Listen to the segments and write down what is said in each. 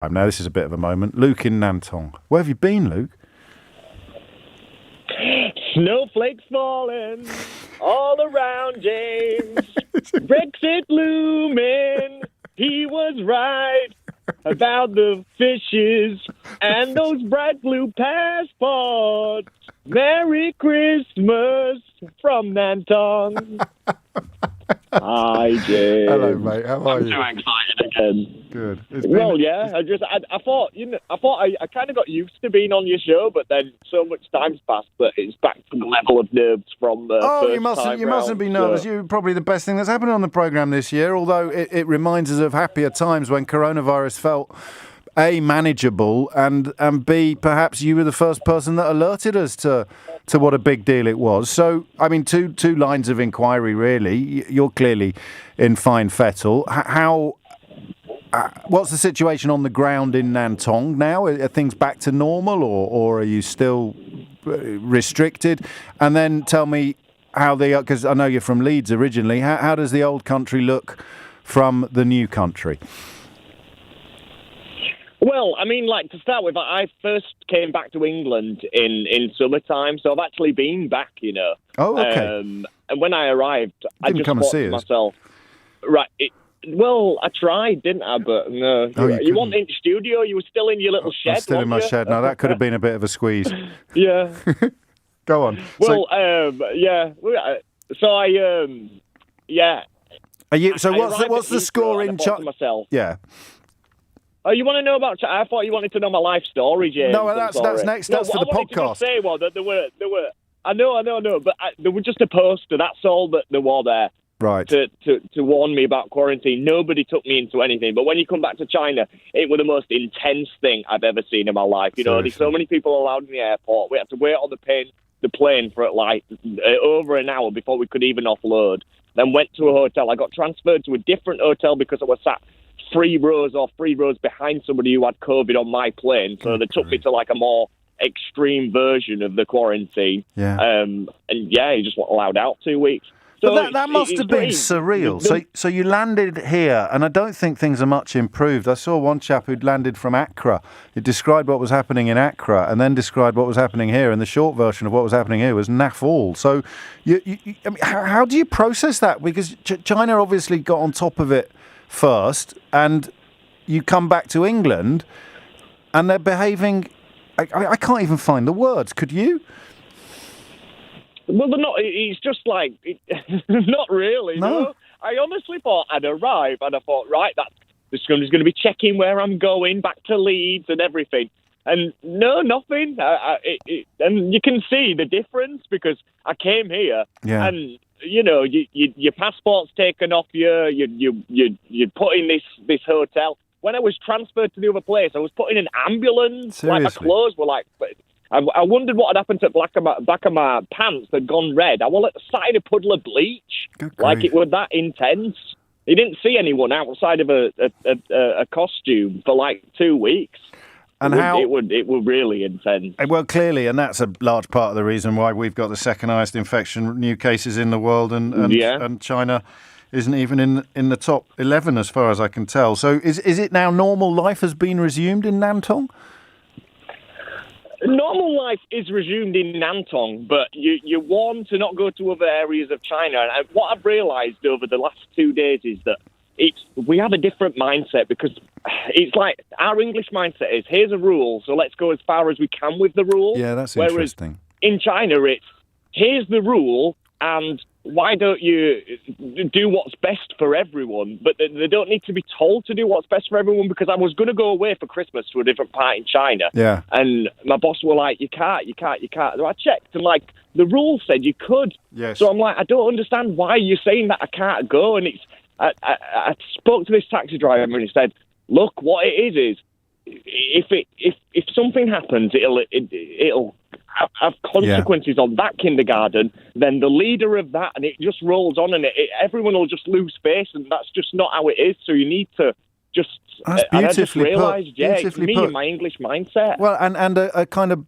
Now, this is a bit of a moment. Luke in Nantong. Where have you been, Luke? Snowflakes falling all around James. Brexit looming. He was right about the fishes and those bright blue passports. Merry Christmas from Nantong. Hi, James. Hello, mate. How are you? Too excited again. Good. I thought I kind of got used to being on your show, but then so much time's passed that it's back to the level of nerves from the you mustn't be nervous. You're probably the best thing that's happened on the programme this year, although it reminds us of happier times when coronavirus felt A, manageable, and B, perhaps you were the first person that alerted us to what a big deal it was. So, I mean, two lines of inquiry, really. You're clearly in fine fettle. What's the situation on the ground in Nantong now? Are things back to normal, or are you still restricted? And then tell me how because I know you're from Leeds originally, how does the old country look from the new country? Well, I mean, to start with, I first came back to England in summertime, so I've actually been back, Oh, okay. And when I arrived, I just thought to myself, right, I tried, didn't I? But no, you weren't in the studio, you were still in your little shed. I'm still in my shed. Now, that could have been a bit of a squeeze. Yeah. Go on. Well, So Are you? So what's the score in China? Yeah. Oh, you want to know about? I thought you wanted to know my life story, James. No, that's next. That's for the podcast. I wanted to just say that there were. I know, but there was just a poster. That's all that there was there. Right. To warn me about quarantine. Nobody took me into anything. But when you come back to China, it was the most intense thing I've ever seen in my life. There's so many people allowed in the airport. We had to wait on the plane for over an hour before we could even offload. Then went to a hotel. I got transferred to a different hotel because I was sat 3 rows behind somebody who had COVID on my plane. So they took me to a more extreme version of the quarantine. Yeah. You just weren't allowed out 2 weeks. So but that must have been surreal. So you landed here, and I don't think things are much improved. I saw one chap who'd landed from Accra. He described what was happening in Accra and then described what was happening here, and the short version of what was happening here was naff all. So I mean, how do you process that? Because China obviously got on top of it first, and you come back to England, and they're behaving... I can't even find the words. Could you? Well, they're not. It's just not really. No. I honestly thought I'd arrive, and I thought, right, this is going to be checking where I'm going, back to Leeds and everything. And no, nothing. And you can see the difference because I came here, and your passport's taken off you. You put in this hotel. When I was transferred to the other place, I was put in an ambulance. Seriously? My clothes were I wondered what had happened to the back of my pants that had gone red. I was sat in a puddle of bleach. It was that intense. You didn't see anyone outside of a costume for 2 weeks. And it was really intense. Well, clearly, and that's a large part of the reason why we've got the second highest new cases in the world, and China isn't even in the top 11 as far as I can tell. So is it now normal life has been resumed in Nantong? Normal life is resumed in Nantong, but you're warned to not go to other areas of China. And what I've realised over the last 2 days is that we have a different mindset because it's our English mindset is, here's a rule, so let's go as far as we can with the rule. Yeah, that's Whereas interesting. In China, it's, here's the rule, and why don't you do what's best for everyone? But they don't need to be told to do what's best for everyone, because I was going to go away for Christmas to a different part in China. Yeah. And my boss were like, you can't. So I checked, and the rule said you could. Yes. So I'm like, I don't understand why you're saying that I can't go. And I spoke to this taxi driver, and he said, look, what it is if something happens, it'll have consequences on that kindergarten, then the leader of that, and it just rolls on, and everyone will just lose face, and that's just not how it is. So you need to just... That's beautifully and I just realised, beautifully it's me put. and my English mindset. Well, and a kind of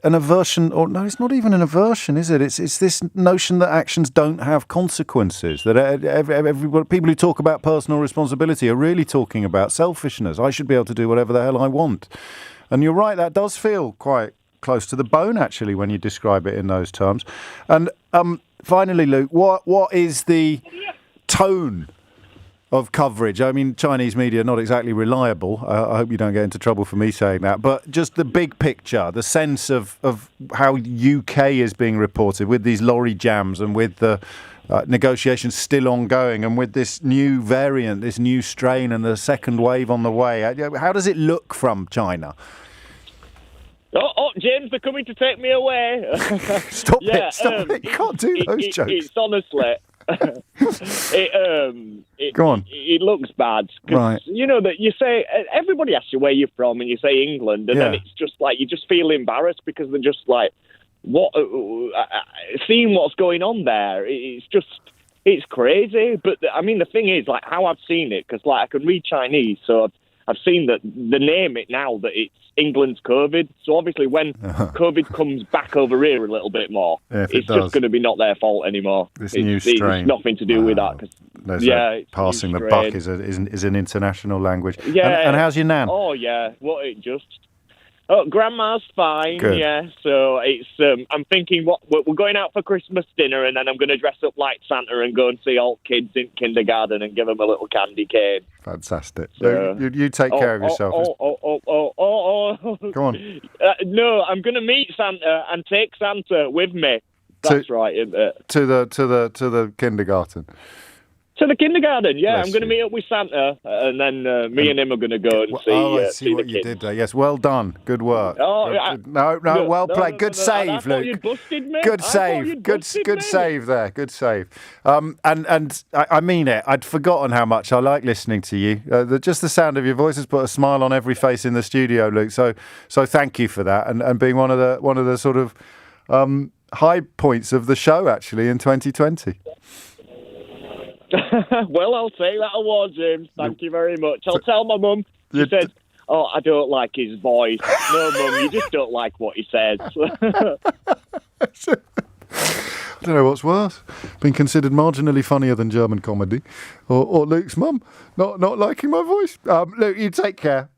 an aversion, or no, it's not even an aversion, is it? It's this notion that actions don't have consequences. That people who talk about personal responsibility are really talking about selfishness. I should be able to do whatever the hell I want. And you're right, that does feel quite close to the bone, actually, when you describe it in those terms. And finally, Luke, what is the tone of coverage? I mean, Chinese media are not exactly reliable. I hope you don't get into trouble for me saying that. But just the big picture, the sense of how UK is being reported with these lorry jams and with the negotiations still ongoing and with this new variant, this new strain and the second wave on the way. How does it look from China? Oh, James, they're coming to take me away. Stop it. You can't do those jokes. It's honestly... Go on. It looks bad. Right. You know that you say, everybody asks you where you're from and you say England, and then it's just like, you just feel embarrassed because they're just like, what? Seeing what's going on there, it's crazy. But I mean, the thing is, like, how I've seen it, because like I can read Chinese, so I've seen that they name it now that it's England's COVID. So obviously when COVID comes back over here a little bit more, it's just going to be not their fault anymore. This new strain. It's nothing to do with that. Passing the buck is an international language. Yeah. And how's your nan? Oh, yeah. Well, Grandma's fine. Good. Yeah. So it's I'm thinking we're going out for Christmas dinner, and then I'm going to dress up like Santa and go and see all kids in kindergarten and give them a little candy cane. Fantastic. So, you take care of yourself. Go on. No, I'm going to meet Santa and take Santa with me. That's right, isn't it? To the kindergarten. To the kindergarten, yeah. Bless I'm going to meet up with Santa, and then me and him are going to go and see. I see what the you kids. did there. Yes, well done. Good work. No, well played. Good save, I thought Luke. you'd busted me. Good save. Good save there. Good save. And I mean it. I'd forgotten how much I like listening to you. Just the sound of your voice has put a smile on every face in the studio, Luke. So thank you for that, and being one of the sort of high points of the show actually in 2020. Well, I'll take that award, James. Thank you very much. I'll tell my mum. She said, I don't like his voice. No, Mum, you just don't like what he says. I don't know what's worse, being considered marginally funnier than German comedy, or Luke's mum not liking my voice. Luke, you take care.